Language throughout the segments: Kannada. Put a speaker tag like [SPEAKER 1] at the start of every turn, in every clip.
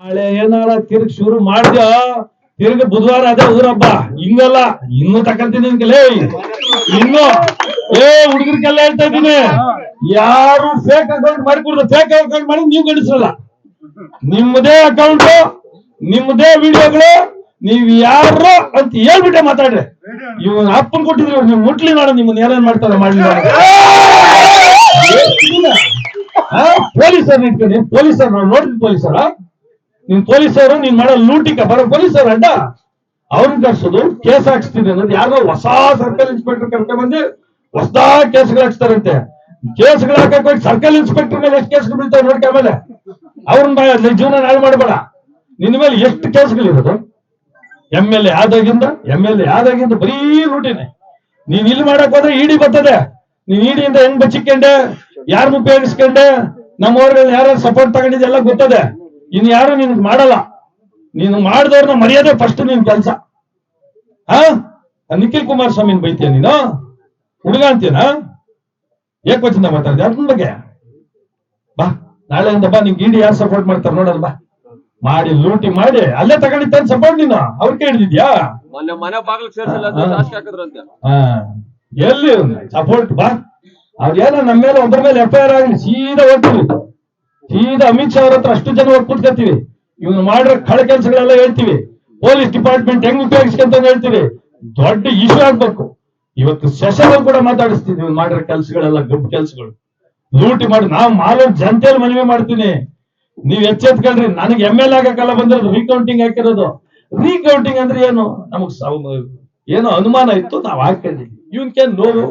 [SPEAKER 1] ನಾಳೆ ಏನಾರ ತಿರ್ಗ್ ಶುರು ಮಾಡ್ದ ತಿರ್ಗ ಬುಧವಾರ ಅದೇ ಊರಬ್ಬ ಹಿಂಗಲ್ಲ ಇನ್ನು ತಕಂತೀನಿ ನಿನ್ಕಲೇ ಇನ್ನು ಹುಡುಗರಿಗೆಲ್ಲ ಹೇಳ್ತಾ ಇದ್ದೀನಿ ಯಾರು ಫೇಕ್ ಅಕೌಂಟ್ ಮಾಡಿಕೊಡ್ದು ಫೇಕ್ ಅಕೌಂಟ್ ಮಾಡಿ ನೀವು ಗಣಿಸಲ್ಲ ನಿಮ್ಮದೇ ಅಕೌಂಟ್ ನಿಮ್ಮದೇ ವಿಡಿಯೋಗಳು ನೀವ್ ಯಾರು ಅಂತ ಹೇಳ್ಬಿಟ್ಟೆ ಮಾತಾಡ್ರಿ ಇವನ್ ಅಪ್ಪನ್ ಕೊಟ್ಟಿದ್ರಿ ನೀವು ಮುಟ್ಲಿ ನೋಡ ನಿಮ್ಮನ್ನ ಏನೇನ್ ಮಾಡ್ತಾರ ಮಾಡ್ಲಿ ಪೊಲೀಸರ್ ಇಟ್ಕೊಂಡು ಪೊಲೀಸರ್ ನೋಡಿದ್ ಪೊಲೀಸರ ನಿಮ್ ಪೊಲೀಸರು ನೀನ್ ಮಾಡೋ ಲೂಟಿಕ ಬರೋ ಪೊಲೀಸರು ಅಡ್ಡ ಅವ್ರನ್ನ ಕರ್ಸೋದು ಕೇಸ್ ಹಾಕ್ಸ್ತೀನಿ ಅನ್ನೋದು ಯಾರೋ ಹೊಸ ಸರ್ಕಲ್ ಇನ್ಸ್ಪೆಕ್ಟರ್ ಕರ್ಕೊಂಡ್ ಬಂದು ಹೊಸದಾ ಕೇಸ್ಗಳು ಹಾಕ್ಸ್ತಾರಂತೆ ಕೇಸ್ಗಳು ಹಾಕಕ್ ಸರ್ಕಲ್ ಇನ್ಸ್ಪೆಕ್ಟರ್ ಮೇಲೆ ಎಷ್ಟು ಕೇಸ್ಗಳು ಬೀಳ್ತಾವೆ ನೋಡ್ಕ ಆಮೇಲೆ ಅವ್ರನ್ನ ಜೀವನ ಹಾಳು ಮಾಡಬೇಡ ನಿನ್ನ ಮೇಲೆ ಎಷ್ಟು ಕೇಸ್ಗಳಿರೋದು ಎಂ ಎಲ್ ಎ ಆದಾಗಿಂದ ಬರೀ ಲೂಟಿನೇ ನೀನ್ ಇಲ್ಲಿ ಮಾಡಕ್ ಹೋದ್ರೆ ಇಡಿ ಬರ್ತದೆ ನೀನ್ ಇಡಿಯಿಂದ ಹೆಂಗ್ ಬಚ್ಚಿಕೊಂಡೆ ಯಾರನ್ನ ಉಪಯೋಗಿಸ್ಕೊಂಡೆ ನಮ್ಮವ್ರಿಗೆ ಯಾರು ಸಪೋರ್ಟ್ ತಗೊಂಡಿದ್ದೆ ಎಲ್ಲ ಗೊತ್ತದೆ ಇನ್ ಯಾರು ನಿನ್ ಮಾಡಲ್ಲ ನೀನು ಮಾಡಿದವ್ರನ್ನ ಮರ್ಯಾದೆ ಫಸ್ಟ್ ನಿನ್ ಕೆಲ್ಸ ನಿಖಿಲ್ ಕುಮಾರಸ್ವಾಮಿನ ಬೈತೀಯ ನೀನು ಹುಡುಗ ಅಂತೀನ ಏಕವಚನ ಮಾತಾಡಿದೆ ಅದ್ರ ಬಗ್ಗೆ ಬಾ ನಾಳೆಯಿಂದ ಬಾ ನಿಂಗೆ ಇಡಿ ಯಾರು ಸಪೋರ್ಟ್ ಮಾಡ್ತಾರೆ ನೋಡಲ್ ಬಾ ಮಾಡಿ ಲೂಟಿ ಮಾಡಿ ಅಲ್ಲೇ ತಗೊಂಡಿದ್ದ ಸಪೋರ್ಟ್ ನೀನು ಅವ್ರ ಕೇಳಿದ್ಯಾ ಎಲ್ಲಿ ಸಪೋರ್ಟ್ ಬಾ ಅವ್ರೇನೋ ನಮ್ಮ ಮೇಲೆ ಒಬ್ಬರ ಮೇಲೆ FIR ಆಗಲಿ ಸೀದಾ ಹೋಗ್ತೀವಿ ಸೀದಾ ಅಮಿತ್ ಶಾ ಅವ್ರ ಹತ್ರ ಅಷ್ಟು ಜನ ಹೋಗಿ ಕೂತ್ಕೊತೀವಿ ಇವ್ನು ಮಾಡಿರೋ ಕಳ ಕೆಲಸಗಳೆಲ್ಲ ಹೇಳ್ತೀವಿ ಪೊಲೀಸ್ ಡಿಪಾರ್ಟ್ಮೆಂಟ್ ಹೆಂಗ್ ಉಪಯೋಗಿಸ್ಕೊಂತ ಹೇಳ್ತೀವಿ ದೊಡ್ಡ ಇಶ್ಯೂ ಆಗ್ಬೇಕು ಇವತ್ತು ಸೆಷನ್ ಕೂಡ ಮಾತಾಡಿಸ್ತೀವಿ ಇವ್ನು ಮಾಡಿರೋ ಕೆಲಸಗಳೆಲ್ಲ ಗಬ್ಬು ಕೆಲಸಗಳು ಲೂಟಿ ಮಾಡಿ ನಾವು ಮಾಡೋ ಜನತೆಯಲ್ಲಿ ಮನವಿ ಮಾಡ್ತೀನಿ ನೀವ್ ಎಚ್ಚೆತ್ಕೊಳ್ರಿ ನನಗೆ ML ಆಗಕ್ಕೆಲ್ಲ ಬಂದಿರೋದು ರೀಕೌಂಟಿಂಗ್ ಹಾಕಿರೋದು ರೀಕೌಂಟಿಂಗ್ ಅಂದ್ರೆ ಏನು ನಮಗ್ ಏನೋ ಅನುಮಾನ ಇತ್ತು ನಾವ್ ಹಾಕೊಂಡಿದ್ವಿ ಇವನ್ಕೆ ನೋವು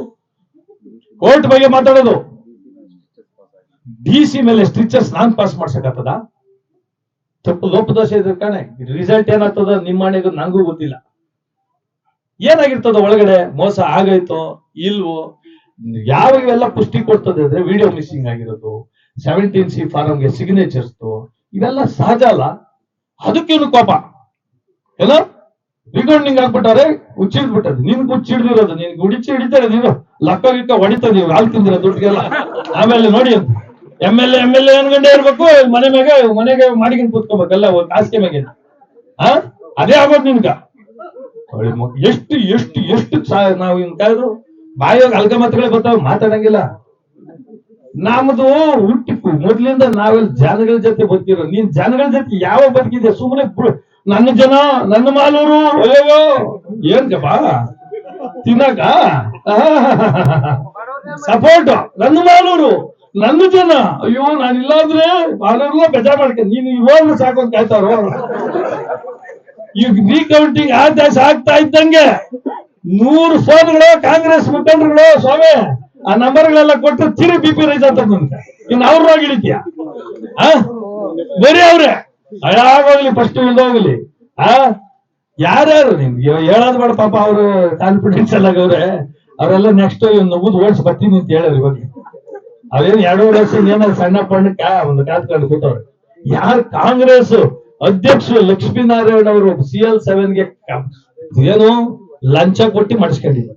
[SPEAKER 1] ಕೋರ್ಟ್ ಬಗ್ಗೆ ಮಾತಾಡೋದು DC ಮೇಲೆ ಸ್ಟಿಚರ್ಸ್ ನಾನ್ ಪಾಸ್ ಮಾಡ್ಸಕ್ಕಾಗ್ತದ ತಪ್ಪು ಲೋಪದೋಷ ಇದ್ರ ಕಾಣೆ ರಿಸಲ್ಟ್ ಏನಾಗ್ತದ ನಿಮ್ಮ ಮನೆಗೂ ನಂಗೂ ಗೊತ್ತಿಲ್ಲ ಏನಾಗಿರ್ತದ ಒಳಗಡೆ ಮೋಸ ಆಗೈತೋ ಇಲ್ವೋ ಯಾವ ಇವೆಲ್ಲ ಪುಷ್ಟಿ ಕೊಡ್ತದೆ ಅಂದ್ರೆ ವಿಡಿಯೋ ಮಿಸ್ಸಿಂಗ್ ಆಗಿರೋದು 17C ಫಾರಂಗೆ ಸಿಗ್ನೇಚರ್ಸ್ ಇವೆಲ್ಲ ಸಹಜ ಅಲ್ಲ ಅದಕ್ಕೇನು ಕೋಪ ಏನೋ ರಿಕಾರ್ಡಿಂಗ್ ಹಾಕ್ಬಿಟ್ಟಾರೆ ಹುಚ್ಚಿಡ್ಬಿಟ್ಟದು ನಿನ್ ಹುಚ್ಚಿಡ್ದಿರೋದು ನಿನ್ಗೆ ಹುಡಿಚಿ ಹಿಡಿತಾರೆ ನೀನು ಲಕ್ಕ ಗಿಕ್ಕ ಹೊಡಿತದೆ ನೀವು ಹಾಲು ತಿಂದಿರೋ ದುಡ್ಡಿಗೆಲ್ಲ ಆಮೇಲೆ ನೋಡಿ MLA ಅನ್ಗಂಡೆ ಇರ್ಬೇಕು ಮನೆಗೆ ಮಾಡಿಕೊಂಡು ಕೂತ್ಕೋಬೇಕಲ್ಲ ಕಾಸಿಗೆ ಮೇಲೆ ಅದೇ ಆಗೋದು ನಿನ್ಗ ಎಷ್ಟು ಎಷ್ಟು ಎಷ್ಟು ನಾವು ಇನ್ ಕಾಯ್ದು ಬಾಯಿಯಾಗ ಅಲ್ಗ ಮಾತುಗಳೇ ಬರ್ತಾವ ಮಾತಾಡಂಗಿಲ್ಲ ನಮ್ದು ಹುಟ್ಟಿಕು ಮೊದ್ಲಿಂದ ನಾವೆಲ್ಲ ಜನಗಳ ಜೊತೆ ಬದುಕಿರೋ ನೀನ್ ಜನಗಳ ಜೊತೆ ಯಾವ ಬದುಕಿದೆ ಸುಮ್ಮನೆ ನನ್ನ ಜನ ನನ್ನ ಮಾಲೂರು ಅಯ್ಯೋ ಏನ್ ಬಾ ತಿನ್ನಕ ಸಪೋರ್ಟ್ ನನ್ನ ಮಾಲೂರು ನನ್ನ ಜನ ಅಯ್ಯೋ ನಾನಿಲ್ಲಾಂದ್ರೆ ಮಾಲೂರ್ಲ ಬೇಜಾರ್ ಮಾಡ್ಕೊಂಡು ನೀನು ಇವಾಗ ಸಾಕೊಂಡ್ ಕಾಯ್ತಾರೋ ಈಗ ರೀಕೌಂಟಿಂಗ್ ಆದೇಶ ಆಗ್ತಾ ಇದ್ದಂಗೆ 100 ಫೋನ್ಗಳು ಕಾಂಗ್ರೆಸ್ ಮುಖಂಡರುಗಳು ಸ್ವಾಮಿ ಆ ನಂಬರ್ಗಳೆಲ್ಲ ಕೊಟ್ಟು ಚಿರಿ BP ರೈಸ್ ಅಂತ ಇನ್ನು ಅವ್ರ ಇಳಿತೀಯ ಬರೀ ಅವ್ರೆ ಹಳಾಗೋಗ್ಲಿ ಫಸ್ಟ್ ಇಲ್ದೋಗ್ಲಿ ಯಾರ್ಯಾರು ನಿಮ್ಗೆ ಹೇಳೋದ್ ಬೇಡ ಪಾಪ ಅವ್ರು ಕಾನ್ಫಿಡೆನ್ಸ್ ಎಲ್ಲ ಅವ್ರೆ ಅವರೆಲ್ಲ ನೆಕ್ಸ್ಟ್ ನುಗ್ಗುದು ಓಡಿಸಿ ಬರ್ತೀನಿ ಅಂತ ಹೇಳೋರು ಇವಾಗ ಅವ್ರೇನ್ 2 ವರ್ಷ ಏನೋ ಸಣ್ಣ ಪಣ್ಣಕ್ಕ ಒಂದು ಕಾತ್ಕೊಂಡು ಕೂತವ್ರೆ ಯಾರು ಕಾಂಗ್ರೆಸ್ ಅಧ್ಯಕ್ಷರು ಲಕ್ಷ್ಮೀನಾರಾಯಣ ಅವರು CL7ಗೆ ಏನು ಲಂಚ ಕೊಟ್ಟು ಮಾಡಿಸ್ಕೊಂಡಿದ್ರು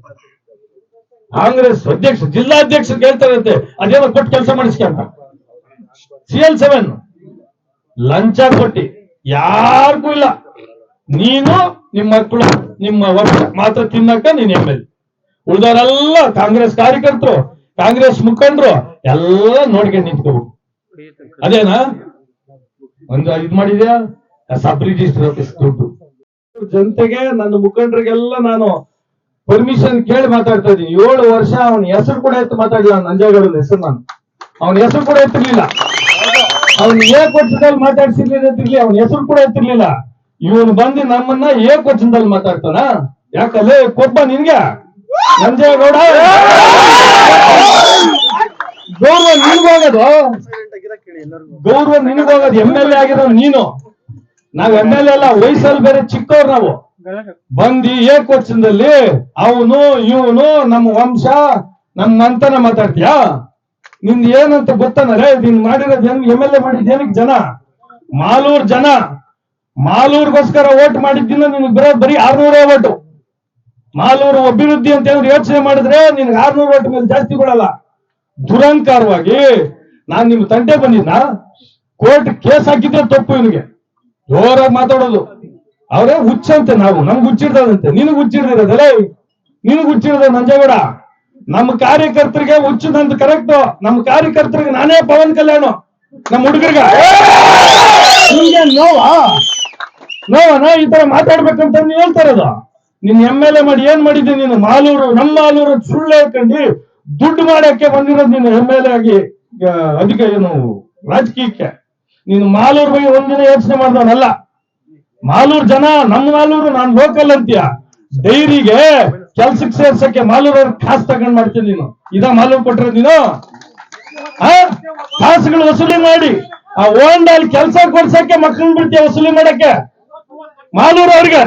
[SPEAKER 1] ಕಾಂಗ್ರೆಸ್ ಅಧ್ಯಕ್ಷ ಜಿಲ್ಲಾಧ್ಯಕ್ಷ ಕೇಳ್ತಾರಂತೆ ಅದೇನೋ ಕೊಟ್ಟು ಕೆಲಸ ಮಾಡಿಸ್ಕೊಂತ CL7 ಲಂಚ ಕೊಟ್ಟಿ ಯಾರಿಗೂ ಇಲ್ಲ ನೀನು ನಿಮ್ಮ ಮಕ್ಕಳು ನಿಮ್ಮ ವರ್ಷ ಮಾತ್ರ ತಿನ್ನಕ ನೀನ್ ML ಉಳಿದವರೆಲ್ಲ ಕಾಂಗ್ರೆಸ್ ಕಾರ್ಯಕರ್ತರು ಕಾಂಗ್ರೆಸ್ ಮುಖಂಡರು ಎಲ್ಲ ನೋಡ್ಕೊಂಡು ನಿಂತ್ಕೋಬೇಕು ಅದೇನಾ ಒಂದು ಇದ್ ಮಾಡಿದ್ಯಾ ಸಬ್ ರಿಜಿಸ್ಟರ್ ಆಫೀಸ್ ದುಡ್ಡು ಜನತೆಗೆ ನನ್ನ ಮುಖಂಡರಿಗೆಲ್ಲ ನಾನು ಪರ್ಮಿಷನ್ ಕೇಳಿ ಮಾತಾಡ್ತಾ ಇದ್ದೀನಿ 7 ವರ್ಷ ಅವನ ಹೆಸರು ಕೂಡ ಎತ್ತು ಮಾತಾಡಿಲ್ಲ ನಂಜೇಗೌಡನ ಹೆಸರು ನಾನು ಅವನ ಹೆಸರು ಕೂಡ ಎತ್ತಿರ್ಲಿಲ್ಲ ಅವ್ನು ಏಕವಚನದಲ್ಲಿ ಮಾತಾಡ್ಸಿರ್ಲಿಲ್ಲ ಅವನ ಹೆಸರು ಕೂಡ ಎತ್ತಿರ್ಲಿಲ್ಲ ಇವನು ಬಂದು ನಮ್ಮನ್ನ ಏಕವಚನದಲ್ಲಿ ಮಾತಾಡ್ತಾನ ಯಾಕಲ್ಲೇ ಕೊಬ್ಬ ನಿನ್ಗೆ ನಂಜೇಗೌಡ ಗೌರವ ನಿನ್ಗೋಗೋದು MLA ಆಗಿರೋ ನೀನು ನಾವ್ MLA ಅಲ್ಲ ವಯಸ್ಸಲ್ಲಿ ಬೇರೆ ಚಿಕ್ಕವ್ರು ನಾವು ಬಂದಿ ಏಕವಚನದಲ್ಲಿ ಅವನು ಇವನು ನಮ್ಮ ವಂಶ ನಮ್ಮ ಅಂತನ ಮಾತಾಡ್ತೀಯಾ ನಿಂದ ಏನಂತ ಗೊತ್ತಾನರೇ ನೀನ್ ಮಾಡಿರೋದು MLA ಮಾಡಿದ್ದೇನಕ್ಕೆ ಜನ ಮಾಲೂರ್ಗೋಸ್ಕರ ಓಟ್ ಮಾಡಿದ್ದಿನ ನಿನ್ಗೆ ಬರೋದು ಬರೀ 600 ಓಟು ಮಾಲೂರು ಅಭಿವೃದ್ಧಿ ಅಂತ ಏನಾದ್ರು ಯೋಚನೆ ಮಾಡಿದ್ರೆ ನಿನ್ಗೆ 600 ಓಟ್ ಮೇಲೆ ಜಾಸ್ತಿ ಕೊಡಲ್ಲ ದುರಂಕಾರವಾಗಿ ನಾನ್ ನಿಮ್ ತಂಟೆ ಬಂದಿದ್ನ ಕೋರ್ಟ್ ಕೇಸ್ ಹಾಕಿದ್ರೆ ತಪ್ಪು ಇವನಿಗೆ ಜೋರಾಗಿ ಮಾತಾಡೋದು. ಅವರೇ ಹುಚ್ಚಂತೆ, ನಾವು ನಮ್ಗೆ ಹುಚ್ಚಿಡ್ದಂತೆ. ನಿನಗ್ ಹುಚ್ಚಿಡ್ದಿರೋದಲ್ಲ, ನಿನಗ್ ಹುಚ್ಚಿಡ್ದ ನಂಜೇಗೌಡ. ನಮ್ಮ ಕಾರ್ಯಕರ್ತರಿಗೆ ಹುಚ್ಚದಂತ ಕರೆಕ್ಟ್. ನಮ್ಮ ಕಾರ್ಯಕರ್ತರಿಗೆ ನಾನೇ ಪವನ್ ಕಲ್ಯಾಣ, ನಮ್ಮ ಹುಡುಗರ್ಗ ನೋವನ ಈ ತರ ಮಾತಾಡ್ಬೇಕಂತ ನೀನ್ ಹೇಳ್ತಾ ಇರೋದು. ನಿನ್ MLA ಮಾಡಿ ಏನ್ ಮಾಡಿದ್ದೆ ನೀನು? ಮಾಲೂರು, ನಮ್ಮ ಮಾಲೂರು ಸುಳ್ಳು ಹೇಳ್ಕೊಂಡು ದುಡ್ಡು ಮಾಡಕ್ಕೆ ಬಂದಿರೋದು ನೀನು MLA ಆಗಿ. ಅದಕ್ಕೆ ಏನು ರಾಜಕೀಯಕ್ಕೆ ನೀನು ಮಾಲೂರು ಬಗ್ಗೆ ಒಂದಿನ ಯೋಚನೆ ಮಾಡ್ದವನಲ್ಲ. ಮಾಲೂರು ಜನ, ನಮ್ಮ ಮಾಲೂರು, ನಾನ್ ಲೋಕಲ್ ಅಂತೀಯ. ಡೈರಿಗೆ ಕೆಲ್ಸಕ್ಕೆ ಸೇರ್ಸಕ್ಕೆ ಮಾಲೂರವ್ರ ಕಾಸು ತಗೊಂಡ್ ಮಾಡ್ತೀನಿ ನೀನು. ಇದ ಮಾಲೂರು ಕೊಟ್ಟಿರೋದು ನೀನು? ಕಾಸುಗಳು ವಸೂಲಿ ಮಾಡಿ ಆ ಓಂಡಲ್ಲಿ ಕೆಲಸ ಕೊಡ್ಸಕ್ಕೆ ಮಕ್ಕಳನ್ನ ಬಿಡ್ತೀಯ ವಸೂಲಿ ಮಾಡಕ್ಕೆ. ಮಾಲೂರವ್ರಿಗೆ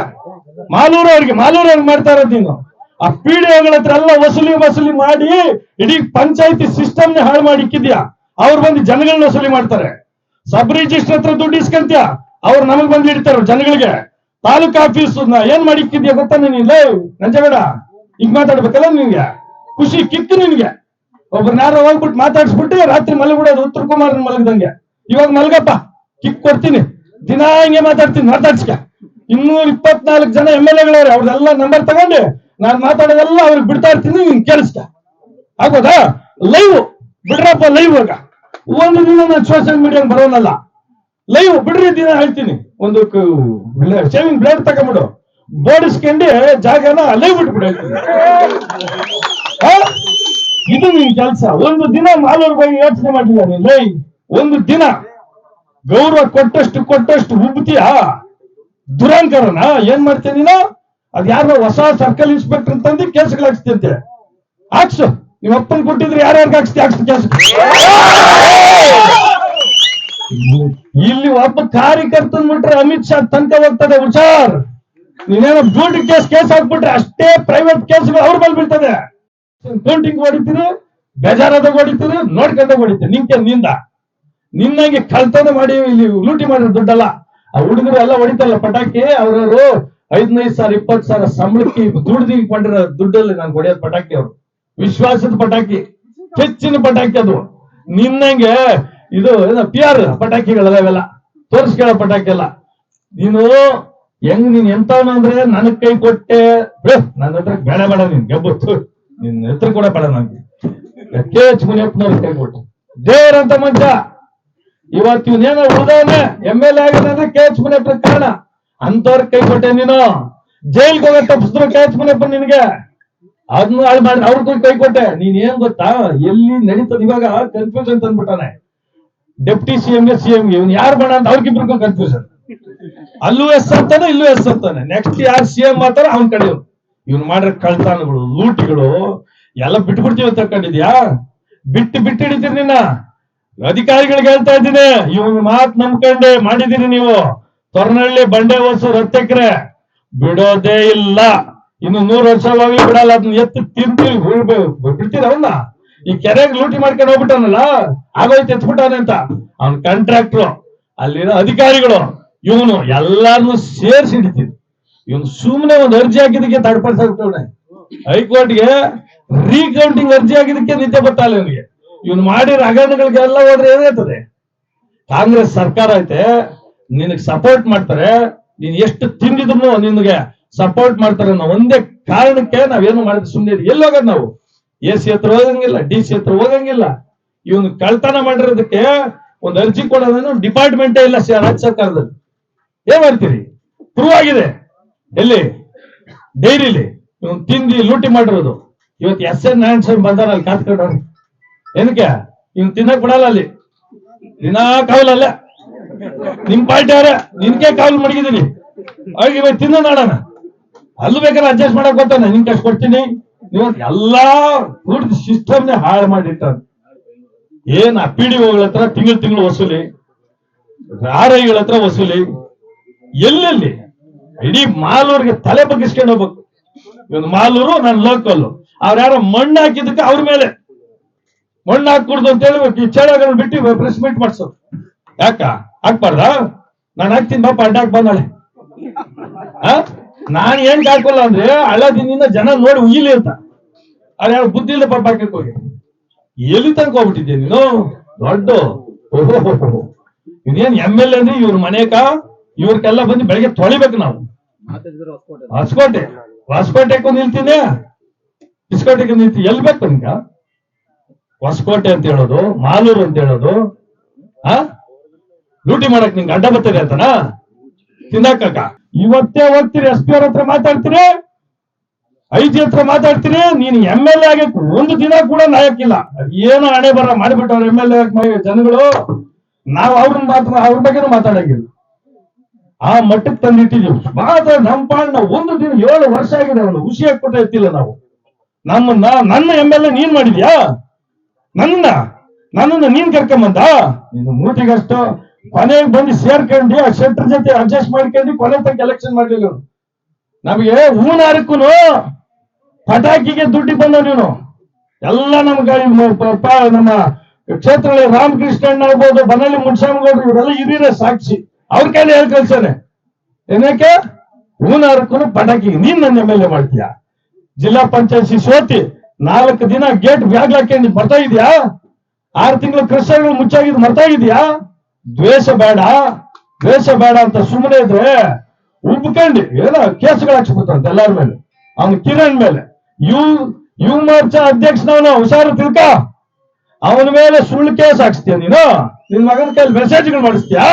[SPEAKER 1] ಮಾಡ್ತಾ ಇರೋದು ನೀನು. ಆ PDOಗಳ ಹತ್ರ ಎಲ್ಲ ವಸೂಲಿ ಮಾಡಿ ಇಡೀ ಪಂಚಾಯತಿ ಸಿಸ್ಟಮ್ ನ ಹಾಳು ಮಾಡಿ ಇಕ್ಕಿದ್ಯಾ. ಅವ್ರು ಬಂದು ಜನಗಳನ್ನ ವಸೂಲಿ ಮಾಡ್ತಾರೆ. ಸಬ್ ರಿಜಿಸ್ಟರ್ ಹತ್ರ ದುಡ್ಡು ಇಸ್ಕಂತ್ಯ, ಅವ್ರು ನಮಗ್ ಬಂದು ಇಡ್ತಾರ ಜನಗಳಿಗೆ. ತಾಲೂಕ್ ಆಫೀಸ್ ಏನ್ ಮಾಡಿ ಇಕ್ಕಿದ್ಯಾ ಗೊತ್ತಾ ನೀನಿಲ್ಲ? ನಂಜೇಗೌಡ ಈಗ ಮಾತಾಡ್ಬೇಕಲ್ಲ ನಿನ್ಗೆ, ಖುಷಿ ಕಿತ್ತು ನಿನ್ಗೆ. ಒಬ್ಬರನ್ನ ಯಾರೋ ಹೋಗ್ಬಿಟ್ಟು ಮಾತಾಡ್ಸ್ಬಿಟ್ಟು ರಾತ್ರಿ ಮಲಗ್ಬಿಡೋದು, ಉತ್ತರ ಕುಮಾರನ್ ಮಲಗ್ದಂಗೆ. ಇವಾಗ ಮಲಗಪ್ಪ, ಕಿಕ್ ಕೊಡ್ತೀನಿ, ದಿನಾ ಹಿಂಗೆ ಮಾತಾಡ್ಸ್ಕ. 224 ಜನ MLAಗಳವ್ರೆ, ಅವ್ರದೆಲ್ಲ ನಂಬರ್ ತಗೊಂಡು ನಾನ್ ಮಾತಾಡೋದೆಲ್ಲ ಅವ್ರಿಗೆ ಬಿಡ್ತಾ ಇರ್ತೀನಿ, ನಿನ್ ಕೇಳಿಸ್ಕ. ಆಗೋದಾ? ಲೈವ್ ಬಿಡ್ರಪ್ಪ, ಲೈವ್ ಆಗ ಒಂದು ದಿನ ನಾನು ಸೋಷಿಯಲ್ ಮೀಡಿಯಾ ಬರೋನಲ್ಲ. ಲೈವ್ ಬಿಡ್ರಿ, ದಿನ ಹೇಳ್ತೀನಿ. ಒಂದು ಶೇವಿಂಗ್ ಬ್ಲೇಡ್ ತಗೊಂಡ್ಬಿಡು, ಬೋಡಿಸ್ಕೊಂಡು ಜಾಗನ ಲೈವ್ ಬಿಟ್ಬಿಡು ಹೇಳ್ತೀನಿ. ಇದು ನಿನ್ ಕೆಲಸ. ಒಂದು ದಿನ ಮಾಲೂರ್ ಬಗ್ಗೆ ಯೋಚನೆ ಮಾಡಿಲ್ಲ ನೀನ್. ಲೈ ಒಂದು ದಿನ ಗೌರವ ಕೊಟ್ಟಷ್ಟು ಉಬ್ತೀಯ. ದುರಂಕರನ ಏನ್ ಮಾಡ್ತೀನಿ ನೀನು? ಅದ್ ಯಾರೋ ಹೊಸ ಸರ್ಕಲ್ ಇನ್ಸ್ಪೆಕ್ಟರ್ ಅಂತಂದು ಕೆಲ್ಸಗಳು ಹಾಕ್ಸ್ತಿಂತೆ. ಹಾಕ್ಸು, ನೀವ್ ಅಪ್ಪನ್ ಕೊಟ್ಟಿದ್ರೆ ಯಾರ್ಯಾರಿಗೆ ಹಾಕ್ಸ್ತಿ ಕೆಲ್ಸ. ಇಲ್ಲಿ ಒಬ್ಬ ಕಾರ್ಯಕರ್ತನ್ ಬಿಟ್ರೆ ಅಮಿತ್ ಶಾ ತನಕ ಹೋಗ್ತದೆ. ಹುಷಾರ್, ನೀನೇನೋ ಡ್ಯೂಟಿ ಕೇಸ್ ಹಾಕ್ಬಿಟ್ರೆ ಅಷ್ಟೇ ಪ್ರೈವೇಟ್ ಕೇಸ್ಗಳು ಅವ್ರ ಮೇಲೆ ಬೀಳ್ತದೆ. ಕೌಂಟಿಂಗ್ ಹೊಡಿತೀರಿ, ಬೇಜಾರಾದಾಗ ಹೊಡಿತೀರಿ, ನೋಡ್ಕೊಂಡಾಗ ಹೊಡಿತೀರಿ. ನಿನ್ನಂಗೆ ಕಳ್ತನ ಮಾಡಿ ಇಲ್ಲಿ ಲೂಟಿ ಮಾಡಿರೋ ದುಡ್ಡಲ್ಲ. ಆ ಹುಡುಗರು ಎಲ್ಲ ಹೊಡಿತಾರಲ್ಲ ಪಟಾಕಿ, ಅವ್ರವ್ರು 15,000 20,000 ಸಂಬಳಕ್ಕೆ ದುಡ್ದಿಕೊಂಡಿರೋ ದುಡ್ಡಲ್ಲಿ ನಾನು ಹೊಡೆಯೋದು ಪಟಾಕಿ. ಅವರು ವಿಶ್ವಾಸದ ಪಟಾಕಿ, ಹೆಚ್ಚಿನ ಪಟಾಕಿ. ಅದು ನಿನ್ನಂಗೆ ಇದು PR ಪಟಾಕಿಗಳಲ್ಲ, ಇವೆಲ್ಲ ತೋರಿಸ್ಕೊಳ್ಳೋ ಪಟಾಕಿ ಅಲ್ಲ. ನೀನು ಎಂತವನು ಅಂದ್ರೆ ನನಗ್ ಕೈ ಕೊಟ್ಟೆ, ನನ್ನ ಹತ್ರ ಬೇಡ ನೀನ್ ಗಬ್ಬತ್ತು, ನಿನ್ ಹೆತ್ರ ಕೂಡ ಬೇಡ ನನಗೆ. KH ಮುನಿಯಪ್ಪನವ್ರ ಕೈ ಕೊಟ್ಟೆ, ದೇವರಂತ ಮನುಷ್ಯ. ಇವತ್ತು ಇವನೇನೋ ಉಳಿದವನೇ MLA ಆಗಿದ್ರೆ KH ಮುನಿಯಪ್ಪನ ಕಾರಣ. ಅಂತವ್ರ ಕೈ ಕೊಟ್ಟೆ ನೀನು. ಜೈಲ್ಗೆ ಹೋಗೋ ತಪ್ಪಿಸಿದ್ರು KH ಮುನಿಯಪ್ಪ ನಿನಗೆ. ಅದನ್ನು ಹಾಳು ಮಾಡಿ ಅವ್ರಿಗೂ ಕೈ ಕೊಟ್ಟೆ. ನೀನ್ ಏನ್ ಗೊತ್ತಾ, ಎಲ್ಲಿ ನಡೀತದ ಇವಾಗ ಕನ್ಫ್ಯೂಷನ್ ತಂದ್ಬಿಟ್ಟಾನೆ. ಡೆಪ್ಟಿ CMಗೆ ಇವ್ನು ಯಾರು ಬೇಡ ಅಂತ ಅವ್ರಿಗಿಬ್ರಿಗೂ ಕನ್ಫ್ಯೂಷನ್. ಅಲ್ಲೂ ಅಂತಾನೆ, ಇಲ್ಲೂ ಅಂತಾನೆ. ನೆಕ್ಸ್ಟ್ ಯಾರು CM ಮಾತಾರ ಅವ್ನ ಕಡೆ ಇವ್ನು ಮಾಡಿರೋ ಕಳ್ತಾನಗಳು, ಲೂಟಿಗಳು ಎಲ್ಲ ಬಿಟ್ಬಿಡ್ತೀವಿ ಅಂತ ಕಂಡಿದ್ಯಾ? ಬಿಟ್ಟು ಹಿಡಿತೀರಿ ನಿನ್ನ. ಅಧಿಕಾರಿಗಳಿಗೆ ಹೇಳ್ತಾ ಇದ್ದೀನಿ, ಇವನ್ ಮಾತ್ ನಂಬ್ಕೊಂಡೆ ಮಾಡಿದೀನಿ ನೀವು. ತೊರನಹಳ್ಳಿ, ಬಂಡೆ ಹೊಸೂರು 10 ಎಕರೆ ಬಿಡೋದೇ ಇಲ್ಲ. ಇನ್ನು 100 ವರ್ಷವಾಗ್ಲಿ ಬಿಡಲ್ಲ. ಅದನ್ನ ಎತ್ತು ತಿಂತೀವಿ, ಬಿಡ್ತೀರ ಅವನ್ನ. ಈ ಕೆರೆಗೆ ಲೂಟಿ ಮಾಡ್ಕೊಂಡು ಹೋಗ್ಬಿಟ್ಟವನಲ್ಲ, ಆಗೋಯ್ತು ಎತ್ಬಿಟ್ಟವನೆ ಅಂತ ಅವ್ನ ಕಾಂಟ್ರಾಕ್ಟ್ರು, ಅಲ್ಲಿರೋ ಅಧಿಕಾರಿಗಳು, ಇವನು ಎಲ್ಲಾರನ್ನು ಸೇರಿಸಿ ಹಿಡಿತೀವಿ. ಇವನು ಸುಮ್ಮನೆ ಒಂದು ಅರ್ಜಿ ಹಾಕಿದಕ್ಕೆ ತಡ್ಪಡಿಸ್ಬಿಟ್ಟವನೆ. ಹೈಕೋರ್ಟ್ಗೆ ರೀಕೌಂಟಿಂಗ್ ಅರ್ಜಿ ಹಾಕಿದಕ್ಕೆ ನಿದ್ದೆ ಬರ್ತಲ್ಲ ಇವನಿಗೆ. ಇವನು ಮಾಡಿರೋ ಹಗರಣಗಳಿಗೆಲ್ಲ ಹೋದ್ರೆ ಏನಾಯ್ತದೆ? ಕಾಂಗ್ರೆಸ್ ಸರ್ಕಾರ ಐತೆ, ನಿನಗೆ ಸಪೋರ್ಟ್ ಮಾಡ್ತಾರೆ. ನೀನ್ ಎಷ್ಟು ತಿಂದಿದ್ರು ನಿನ್ಗೆ ಸಪೋರ್ಟ್ ಮಾಡ್ತಾರೆ ಅನ್ನೋ ಒಂದೇ ಕಾರಣಕ್ಕೆ ನಾವೇನು ಮಾಡಿದ್ರೆ ಸುಮ್ಮನೆ ಎಲ್ಲಿ ಹೋಗೋದು ನಾವು? AC ಹತ್ರ ಹೋಗಂಗಿಲ್ಲ, DC ಹತ್ರ ಹೋಗಂಗಿಲ್ಲ. ಇವನು ಕಳ್ತನ ಮಾಡಿರೋದಕ್ಕೆ ಒಂದು ಅರ್ಜಿ ಕೊಡೋದನ್ನು ಡಿಪಾರ್ಟ್ಮೆಂಟೇ ಇಲ್ಲ ರಾಜ್ಯ ಸರ್ಕಾರದಲ್ಲಿ. ಏನ್ ಮಾಡ್ತೀರಿ? ಪ್ರೂವ್ ಆಗಿದೆ. ಎಲ್ಲಿ? ಡೈರಿಲಿ ಇವನು ತಿಂದಿ ಲೂಟಿ ಮಾಡಿರೋದು. ಇವತ್ತು SN ನಾರಾಯಣ ಬಂದಾರ ಅಲ್ಲಿ ಕಾತ್ಕೊಂಡವ್ರು. ಏನಕ್ಕೆ? ಇವನು ತಿನ್ನಕ್ ಬಿಡಲ್ಲ ಅಲ್ಲಿ, ದಿನಾ ಕಾವಲಲ್ಲ. ನಿಮ್ ಪಾರ್ಟಿ ಅವರೇ, ನಿನ್ಗೆ ಕಾವಲು ಮಡಗಿದೀನಿ. ಹಾಗೆ ಇವತ್ತು ತಿನ್ನೋ ನೋಡೋಣ. ಅಲ್ಲೂ ಬೇಕಾದ್ರೆ ಅಡ್ಜಸ್ಟ್ ಮಾಡಕ್ ಬರ್ತಾನೆ, ನಿನ್ ಕಷ್ಟ ಕೊಡ್ತೀನಿ. ಇವತ್ತು ಎಲ್ಲಾ ಪೂರ್ತಿ ಸಿಸ್ಟಮ್ನೇ ಹಾಳು ಮಾಡಿಟ್ಟಾರೆ. ಏನ್ PDOಗಳ ಹತ್ರ ತಿಂಗಳು ವಸೂಲಿ, RIಗಳ ಹತ್ರ ವಸೂಲಿ, ಎಲ್ಲೆಲ್ಲಿ ಇಡೀ ಮಾಲೂರಿಗೆ ತಲೆ ಬಗ್ಗಿಸ್ಕೊಂಡು ಹೋಗ್ಬೇಕು. ಇವನು ಮಾಲೂರು, ನಾನು ಲೋಕಲ್. ಅವ್ರ ಯಾರೋ ಮಣ್ಣು ಹಾಕಿದ್ದಕ್ಕೆ ಅವ್ರ ಮೇಲೆ ಮಣ್ಣು ಹಾಕ್ಕೊಡ್ದು ಅಂತ ಹೇಳ್ಬೇಕು. ಈ ಚೇಳಗಳನ್ನ ಬಿಟ್ಟು ಪ್ರೆಸ್ ಮೀಟ್ ಮಾಡ್ಸೋದು ಯಾಕ? ಹಾಕ್ಬಾರ್ದ? ನಾನು ಹಾಕ್ತೀನಿ ಬಾಪ, ಅಡ್ಡಾಕ್ ಬಂದಾಳೆ. ನಾನು ಏನ್ ಹಾಕೋಲ್ಲ ಅಂದ್ರೆ ಹಳ್ಳದಿನಿಂದ ಜನ ನೋಡಿ ಉಯ್ಲಿ ಅಂತ. ಅವ್ರು ಯಾರು ಬುದ್ಧಿ ಇಲ್ಲ ಪಾಪ ಹಾಕಕ್ ಹೋಗಿ ಎಲ್ಲಿ ತನಕ ಹೋಗ್ಬಿಟ್ಟಿದ್ದೆ ನೀನು? ದೊಡ್ಡ ಇನ್ನೇನ್ MLA ಅಂದ್ರೆ ಇವ್ರ ಮನೆಕ ಇವ್ರಿಗೆಲ್ಲ ಬಂದು ಬೆಳಗ್ಗೆ ತೊಳಿಬೇಕು ನಾವು. ಹೊಸಕೋಟೆಗೂ ನಿಲ್ತೀನಿ, ಇಸ್ಕೋಟೆಗೂ ನಿಲ್ತೀನಿ, ಎಲ್ಲಿ ಬೇಕು ನಿಮ್ಗ? ಹೊಸಕೋಟೆ ಅಂತ ಹೇಳೋದು, ಮಾಲೂರು ಅಂತ ಹೇಳೋದು, ಡ್ಯೂಟಿ ಮಾಡಕ್ ನಿಂಗೆ ಅಡ್ಡ ಬರ್ತದೆ ಅಂತನಾ? ತಿನ್ನಕ್ಕ ಇವತ್ತೇ ಹೋಗ್ತೀರಿ, SP ಅವ್ರ ಹತ್ರ ಮಾತಾಡ್ತೀರಿ, IG ಹತ್ರ ಮಾತಾಡ್ತೀರಿ. ನೀನು MLA ಆಗಕ್ಕೆ ಒಂದು ದಿನ ಕೂಡ ನಾಯಕ್ಕಿಲ್ಲ. ಏನೋ ಹಣೆ ಬರ ಮಾಡಿಬಿಟ್ಟವ್ರು MLA ಜನಗಳು. ನಾವು ಅವ್ರ ಬಗ್ಗೆನೂ ಮಾತಾಡಂಗಿಲ್ಲ. ಆ ಮಟ್ಟಕ್ಕೆ ತಂದಿಟ್ಟಿದೀವಿ. ನಮ್ಮ ಪಾಡ್ ನಾವು ಒಂದು ದಿನ 7 ವರ್ಷ ಆಗಿದೆ, ಅವನು ಖುಷಿಯಾಗಿ ಕೊಟ್ಟ ಎತ್ತಿಲ್ಲ ನಾವು. ನನ್ನ MLA ನೀನ್ ಮಾಡಿದ್ಯಾ? ನನ್ನನ್ನ ನೀನ್ ಕರ್ಕೊಂಬಂದ? ನೀನು ಮೂಟಿಗಷ್ಟು ಕೊನೆಗೆ ಬಂದು ಸೇರ್ಕೊಂಡು ಆ ಶೆಟ್ರ್ ಜೊತೆ ಅಡ್ಜಸ್ಟ್ ಮಾಡ್ಕೊಂಡು ಕೊನೆ ತನಕ ಎಲೆಕ್ಷನ್ ಮಾಡ್ಲಿಲ್ಲ. ನಮಗೆ ಹೂನಾರಕ್ಕೂ ಪಟಾಕಿಗೆ ದುಡ್ಡಿಗೆ ಬಂದ ನೀನು ಎಲ್ಲ ನಮ್ಮ ಕ್ಷೇತ್ರದಲ್ಲಿ ರಾಮಕೃಷ್ಣಣ್ಣ ಆಗ್ಬೋದು, ಬನ್ನಳ್ಳಿ ಮುನ್ಸ್ವಾಮಿಗೌಡರು, ಇವರೆಲ್ಲ ಹಿರಿಯರ ಸಾಕ್ಷಿ. ಅವ್ರ ಕೈಲಿ ಹೇಳಿ ಕಳ್ಸಾನೆ. ಏನಕ್ಕೆ ಹೂನಾರಕ್ಕೂ ಪಟಾಕಿಗೆ ನೀನ್ ನನ್ನ MLA ಮಾಡ್ತೀಯ? ಜಿಲ್ಲಾ ಪಂಚಾಯತ್ ಸೋತಿ 4 ದಿನ ಗೇಟ್ ಬ್ಯಾಗ್ ಹಾಕೊಂಡು ಬರ್ತಾ ಇದೀಯಾ? 6 ತಿಂಗಳು ಕೃಷ್ಣಗಳು ಮುಚ್ಚಾಗಿದ್ ಮರ್ತಾ ಇದೀಯಾ? ದ್ವೇಷ ಬೇಡ ಅಂತ ಸುಮ್ಮನೆ ಇದ್ರೆ ಉಬ್ಕೊಂಡು ಏನೋ ಕೇಸುಗಳು ಹಾಕ್ಸ್ಬಿಡ್ತಾರಂತೆ ಎಲ್ಲರ ಮೇಲೆ. ಅವನು ಕಿರಣ್ ಮೇಲೆ, ಯುವ ಮೋರ್ಚಾ ಅಧ್ಯಕ್ಷನವನು ಹುಷಾರು ತಿಳ್ಕ, ಅವನ ಮೇಲೆ ಸುಳ್ಳು ಕೇಸ್ ಹಾಕ್ಸ್ತೀಯ ನೀನು. ನಿನ್ ಮಗನ ಕೈಲಿ ಮೆಸೇಜ್ಗಳು ಮಾಡಿಸ್ತೀಯಾ?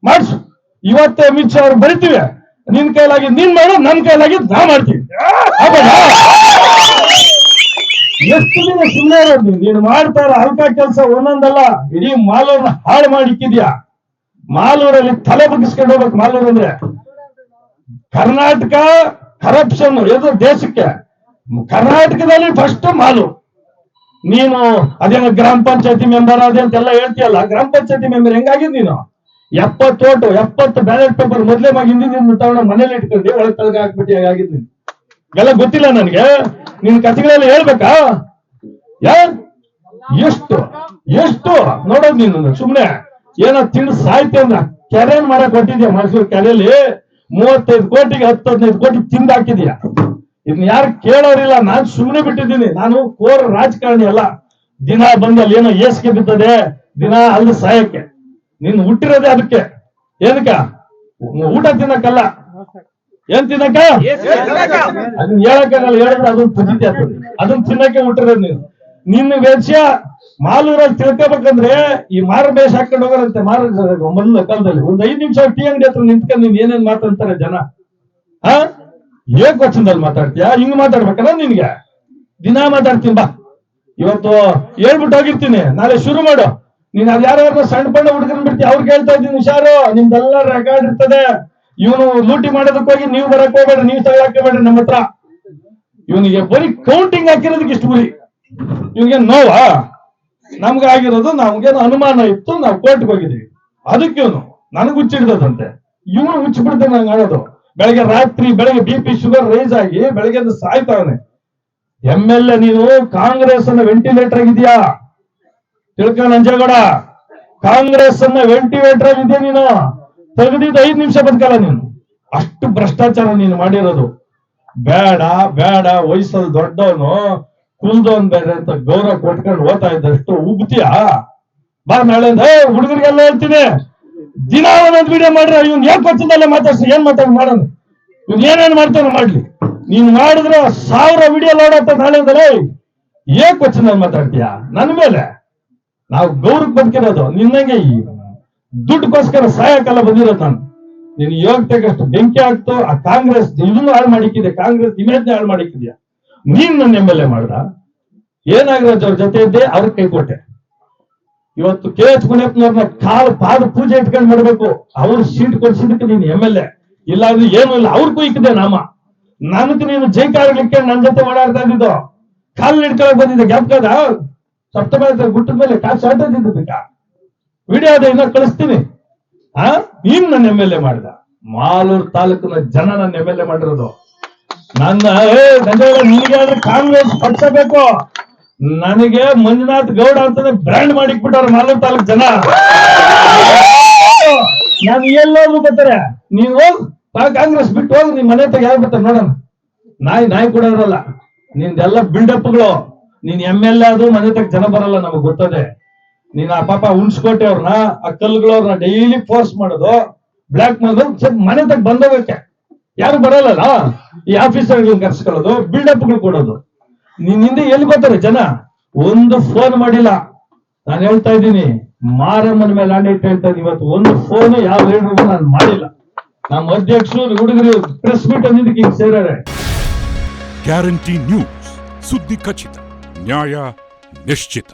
[SPEAKER 1] ಮಾಡಿಸು. ಇವತ್ತೇ ಅಮಿತ್ ಶಾ ಅವ್ರು ಬರಿತೀವಿ, ನಿನ್ ಕೈಲಾಗಿ ನೀನ್ ಮಾಡು, ನನ್ ಕೈಲಾಗಿ ನಾ ಮಾಡ್ತೀವಿ. ಎಷ್ಟು ದಿನ ಸುಮ್ಮನೆ ಇರೋದು? ನೀನು ಮಾಡ್ತಾರ ಹಲ್ಕ ಕೆಲಸ ಒಂದೊಂದಲ್ಲ, ಇಡೀ ಮಾಲೂರನ್ನ ಹಾಳು ಮಾಡಿಕ್ಕಿದ್ಯಾ. ಮಾಲೂರಲ್ಲಿ ತಲೆ ಬಗ್ಗಿಸ್ಕೊಂಡು ಹೋಗ್ಬೇಕು. ಮಾಲೂರು ಅಂದ್ರೆ ಕರ್ನಾಟಕ ಕರಪ್ಷನ್ ಇದು ದೇಶಕ್ಕೆ. ಕರ್ನಾಟಕದಲ್ಲಿ ಫಸ್ಟ್ ಮಾಲೂರು. ನೀನು ಅದೇನೋ ಗ್ರಾಮ ಪಂಚಾಯತಿ ಮೆಂಬರ್ ಅದೇ ಅಂತೆಲ್ಲ ಹೇಳ್ತೀಯಲ್ಲ, ಗ್ರಾಮ ಪಂಚಾಯತಿ ಮೆಂಬರ್ ಹೆಂಗಾಗಿದ್ ನೀನು? 70 ಓಟು 70 ಬ್ಯಾಲೆಟ್ ಪೇಪರ್ ಮೊದಲೇ ಹಿಂದಿನ ತಗೊಂಡು ಮನೇಲಿ ಇಟ್ಕೊಂಡು ಒಳಗೆ ತಳಗ ಹಾಕ್ಬಿಟ್ಟು ಹೇಗಾಗಿದ್ ನೀನು ಎಲ್ಲ ಗೊತ್ತಿಲ್ಲ ನನಗೆ. ನಿನ್ ಕಥೆಗಳೆಲ್ಲ ಹೇಳ್ಬೇಕಾ? ಎಷ್ಟು ನೋಡೋದು ನೀನು? ಸುಮ್ನೆ ಏನೋ ತಿಂದು ಸಾಯ್ತೆ ಅಂದ್ರ ಕೆರೆನ್ ಮಾಡಕ್ ಕೊಟ್ಟಿದ್ಯಾ. ಮೈಸೂರು ಕೆರೆಯಲ್ಲಿ 35 ಕೋಟಿಗೆ 10-15 ಕೋಟಿ ತಿಂದು ಹಾಕಿದ್ಯಾ. ಇದನ್ನ ಯಾರು ಕೇಳೋರಿಲ್ಲ. ನಾನ್ ಸುಮ್ಮನೆ ಬಿಟ್ಟಿದ್ದೀನಿ. ನಾನು ಕೋರ ರಾಜಕಾರಣಿ ಅಲ್ಲ. ದಿನ ಬಂದು ಅಲ್ಲಿ ಏನೋ ಏಸ್ಗೆ ಬಿದ್ದದೆ, ದಿನ ಅಲ್ಲಿ ಸಾಯಕ್ಕೆ. ನೀನು ಹುಟ್ಟಿರೋದೇ ಅದಕ್ಕೆ. ಏನಕ್ಕ? ಊಟ ತಿನ್ನಕ್ಕಲ್ಲ. ಏನ್ ತಿನ್ನಕ್ಕ? ಅದನ್ನ ಹೇಳಕ್ಕಾಗಲ್ಲ. ಹೇಳಿದ್ರೆ ಅದನ್ನ ಪುಜಿತಿ ಆಗ್ತದೆ. ಅದನ್ನ ತಿನ್ನಕ್ಕೆ ಹುಟ್ಟಿರೋದು ನೀನು. ನಿನ್ನ ವೆಚ್ಚ ಮಾಲೂರಲ್ಲಿ ತಿಳ್ಕೋಬೇಕಂದ್ರೆ ಈ ಮಾರು ಬೇಸ್ ಹಾಕೊಂಡು ಹೋಗೋರಂತೆ. ಮೊದಲ ಕಾಲದಲ್ಲಿ ಒಂದು 5 ನಿಮಿಷ ಟೀ ಅಂಗಡಿ ಹತ್ರ ನಿಂತ್ಕೊಂಡು ನೀನ್ ಏನೇನ್ ಮಾತಾಡ್ತಾರೆ ಜನ. ಏಕವಚನದಲ್ಲಿ ಮಾತಾಡ್ತೀಯಾ? ಹಿಂಗ್ ಮಾತಾಡ್ಬೇಕಲ್ಲ ನಿನ್ಗೆ? ದಿನ ಮಾತಾಡ್ತೀನಿ ಬಾ. ಇವತ್ತು ಹೇಳ್ಬಿಟ್ಟು ಹೋಗಿರ್ತೀನಿ, ನಾಳೆ ಶುರು ಮಾಡು. ನೀನ್ ಅದ್ ಯಾರು ಸಣ್ಣ ಪಣ್ಣ ಹುಡುಗನ್ ಬಿಡ್ತೀಯ, ಅವ್ರಿಗೆ ಹೇಳ್ತಾ ಇದ್ದೀನಿ ಹುಷಾರು, ನಿಮ್ದೆಲ್ಲ ರೆಕಾರ್ಡ್ ಇರ್ತದೆ. ಇವನು ಲೂಟಿ ಮಾಡೋದಕ್ಕೆ ಹೋಗಿ ನೀವು ಬರಕ್ ಹೋಗ್ಬೇಡ್ರಿ, ನೀವು ತಗೊಳಕ್ ಹಾಕಬೇಡ್ರಿ ನಮ್ಮ ಹತ್ರ. ಇವನಿಗೆ ಬರೀ ಕೌಂಟಿಂಗ್ ಹಾಕಿರೋದಕ್ಕೆ ಇಷ್ಟು ಬರೀ. ಇವ್ಗೆ ನೋವಾ? ನಮ್ಗಾಗಿರೋದು ನಮ್ಗೇನು ಅನುಮಾನ ಇತ್ತು, ನಾವು ಕೋರ್ಟ್ಗೆ ಹೋಗಿದ್ದೀವಿ. ಅದಕ್ಕೆ ಇವನು ನನಗ್ ಹುಚ್ಚಿಡ್ದಂತೆ. ಇವನು ಹುಚ್ಚಿಬಿಡ್ತಾನೆ ನಂಗೆ ಆಡೋದು. ಬೆಳಗ್ಗೆ BP ಶುಗರ್ ರೈಸ್ ಆಗಿ ಬೆಳಗ್ಗೆ ಸಾಯ್ತಾವನೆ. MLA ನೀನು ಕಾಂಗ್ರೆಸ್ ಅನ್ನ ವೆಂಟಿಲೇಟರ್ ಆಗಿದ್ಯಾ? ತಿಳ್ಕೊಂಡ್ ನಂಜೇಗೌಡ, ಕಾಂಗ್ರೆಸ್ ಅನ್ನ ವೆಂಟಿಲೇಟರ್ ಆಗಿದ್ಯಾ ನೀನು? ತೆಗೆದಿದ್ದು 5 ನಿಮಿಷ ಬದುಕಲ್ಲ ನೀನು. ಅಷ್ಟು ಭ್ರಷ್ಟಾಚಾರ ನೀನು ಮಾಡಿರೋದು. ಬೇಡ ವಯಸ್ಸಲ್ಲಿ ದೊಡ್ಡವನು ಕುಲ್ದವನ್ ಬೇರೆ ಅಂತ ಗೌರವ ಕೊಟ್ಕೊಂಡು ಓದ್ತಾ ಇದ್ದಷ್ಟು ಉಬ್ತಿಯಾ? ಬಾ ನಾಳೆ ಹುಡುಗರಿಗೆಲ್ಲ ಹೇಳ್ತೀನಿ, ದಿನ ಒಂದೊಂದು ವಿಡಿಯೋ ಮಾಡ್ರೆ ಇವ್ನು ಏಕವಚನದಲ್ಲೇ ಮಾತಾಡ್ಸಿ. ಏನ್ ಮಾಡೋಣ? ಇವ್ನು ಏನೇನ್ ಮಾಡ್ತಾನೆ ಮಾಡ್ಲಿ. ನೀನ್ ಮಾಡಿದ್ರೆ 1000 ವಿಡಿಯೋ ನೋಡತ್ತ ನಾಳೆಯಿಂದಲೇ ಏಕವಚನದಲ್ಲಿ ಮಾತಾಡ್ತೀಯಾ ನನ್ ಮೇಲೆ? ನಾವು ಗೌರವಕ್ಕೆ ಬದುಕಿರೋದು. ನಿನ್ನಂಗೆ ಈ ದುಡ್ಡುಗೋಸ್ಕರ ಸಾಯಕಲ್ಲ ಬಂದಿರೋದು ನಾನು. ನೀನು ಯೋಗ್ಯತೆಗಷ್ಟು ಬೆಂಕಿ ಆಗ್ತು. ಆ ಕಾಂಗ್ರೆಸ್ ಇದನ್ನು ಹಾಳು ಮಾಡಿಕ್ಕಿದೆ, ಕಾಂಗ್ರೆಸ್ ಇಮೇಜ್ನ ಹಾಳು ಮಾಡಿಕ್ಕಿದ್ಯಾ. ನೀನ್ ನನ್ನ MLA ಮಾಡ್ದ? ಏನಾಗಿರೋದು? ಅವ್ರ ಜೊತೆ ಇದ್ದೆ, ಅವ್ರ ಕೈ ಕೊಟ್ಟೆ. ಇವತ್ತು KH ಮುನಿಯಪ್ಪನವ್ರನ್ನ ಪಾದ ಪೂಜೆ ಇಟ್ಕೊಂಡು ಮಾಡ್ಬೇಕು. ಅವ್ರು ಸೀಟ್ ಕೊಡ್ಸಿದಕ್ಕೆ ನೀನು MLA. ಇಲ್ಲ ಅಂದ್ರೆ ಏನು ಇಲ್ಲ, ಅವ್ರಿಗೂ ಇಕ್ಕಿದೆ ನಾಮ. ನನಗೆ ನೀನು ಜೈಕಾರಲಿಕ್ಕೆ ನನ್ನ ಜೊತೆ ಓಡಾಡ್ತಾ ಇದ್ದಿದ್ದು. ಕಾಲ್ ಹಿಡ್ಕೊಳಕ್ ಬಂದಿದ್ದೆ ಜ್ಞಾಪಕದ ಸಪ್ತಮ ಗುಟ್ಟದ ಮೇಲೆ ಕಾಸು ಹೊರಟಿದ್ದ ವಿಡಿಯೋ ಅದ ಇನ್ನ ಕಳಿಸ್ತೀನಿ. ನೀನ್ ನನ್ನ MLA ಮಾಡ್ದ. ಮಾಲೂರು ತಾಲೂಕಿನ ಜನ ನನ್ನ MLA ಮಾಡಿರೋದು. ನನ್ನ ನಿನಗೆ ಕಾಂಗ್ರೆಸ್ ಪಕ್ಷ ಬೇಕು, ನನಗೆ ಮಂಜುನಾಥ್ ಗೌಡ ಅಂತಾನೆ ಬ್ರ್ಯಾಂಡ್ ಮಾಡಿಕ್ಬಿಟ್ಟಾರ ಮಾಲೂರು ತಾಲೂಕ್ ಜನ. ನಾನು ಎಲ್ಲೋದ್ರು ಬರ್ತಾರೆ. ನೀನ್ ಹೋಗ್ ಕಾಂಗ್ರೆಸ್ ಬಿಟ್ಟು ಹೋಗಿ ನಿಮ್ ಮನೆ ಹತ್ರ ಯಾರು ಬರ್ತಾರೆ ನೋಡೋಣ. ನಾಯಿ ಕೂಡ ಇರಲ್ಲ. ನಿಂದೆಲ್ಲ ಬಿಲ್ಡಪ್ಗಳು. ನೀನ್ MLA ಅದು ಮನೆ ಹತ್ರ ಜನ ಬರಲ್ಲ, ನಮಗ್ ಗೊತ್ತದೆ. ನೀನ್ ಆ ಪಾಪ ಹುಣ್ಸ್ಕೋಟೆ ಅವ್ರನ್ನ, ಆ ಕಲ್ಲುಗಳವ್ರನ್ನ ಡೈಲಿ ಫೋರ್ಸ್ ಮಾಡೋದು. ಬ್ಲಾಕ್ ಮನೆ ತಗ ಬಂದೋಗಕ್ಕೆ ಯಾರು ಬರಲ್ಲ. ಈ ಆಫೀಸರ್ಗಳನ್ನ ಕರ್ಸ್ಕೊಳ್ಳೋದು, ಬಿಲ್ಡಪ್ಗಳು ಕೊಡೋದು. ನಿನ್ನಿಂದ ಎಲ್ಲಿ ಬರ್ತಾರೆ ಜನ? ಒಂದು ಫೋನ್ ಮಾಡಿಲ್ಲ. ನಾನು ಹೇಳ್ತಾ ಇದ್ದೀನಿ, ಮಾರಮ್ಮನ ಮೇಲೆ ಆಣೆ ಇಟ್ಟು ಹೇಳ್ತಾ ಇದ್ದೀನಿ, ಇವತ್ತು ಒಂದು ಫೋನ್ ಯಾವ ಲೀಡರ್ಗೂ ನಾನು ಮಾಡಿಲ್ಲ. ನಮ್ಮ ಅಧ್ಯಕ್ಷರು ಹುಡುಗರು ಪ್ರೆಸ್ ಮೀಟ್ ಅಂದಿದ್ದಕ್ಕೆ ಈಗ ಸೇರಾರೆ.
[SPEAKER 2] ಗ್ಯಾರಂಟಿ ನ್ಯೂಸ್, ಸುದ್ದಿ ಖಚಿತ, ನ್ಯಾಯ ನಿಶ್ಚಿತ.